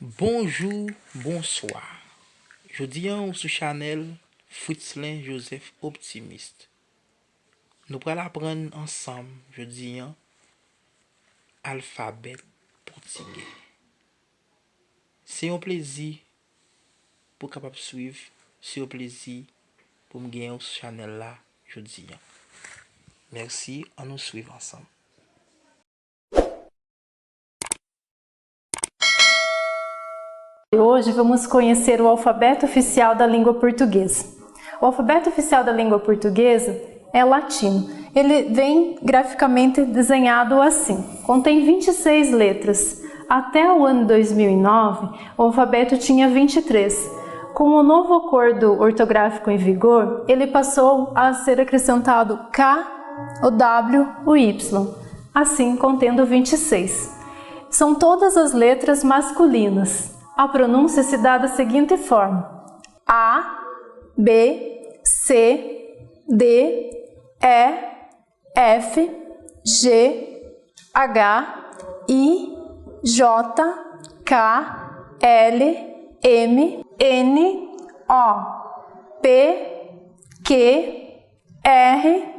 Bonjour, bonsoir. Jodi an sou Chanel Fritzlin Joseph Optimiste. Nou pral apren ansam jodi an alfabet portugais. Se yon plezi pou kapap suiv, se yon plezi pou m gen yon Chanel la jodi an. Merci, an nou suiv ansam. Hoje vamos conhecer o alfabeto oficial da língua portuguesa. O alfabeto oficial da língua portuguesa é latino. Ele vem graficamente desenhado assim. Contém 26 letras. Até o ano 2009, o alfabeto tinha 23. Com o novo acordo ortográfico em vigor, ele passou a ser acrescentado K, o W, o Y, assim contendo 26. São todas as letras masculinas. A pronúncia se dá da seguinte forma: A, B, C, D, E, F, G, H, I, J, K, L, M, N, O, P, Q, R,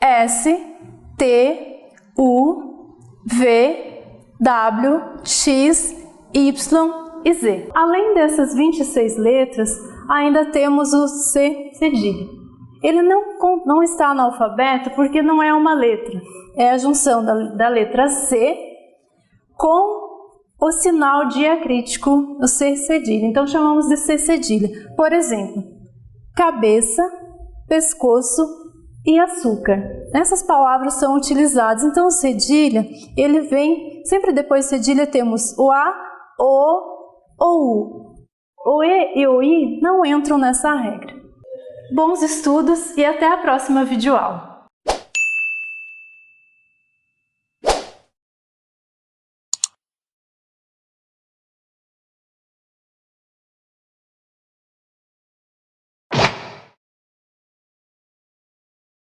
S, T, U, V, W, X, Y e Z. Além dessas 26 letras, ainda temos o C cedilha. Ele não está no alfabeto porque não é uma letra. É a junção da letra C com o sinal diacrítico, o C cedilha. Então chamamos de C cedilha. Por exemplo, cabeça, pescoço e açúcar. Essas palavras são utilizadas. Então o cedilha, ele vem, sempre depois de cedilha temos o A, O, ou o E e o I não entram nessa regra. Bons estudos e até a próxima videoaula!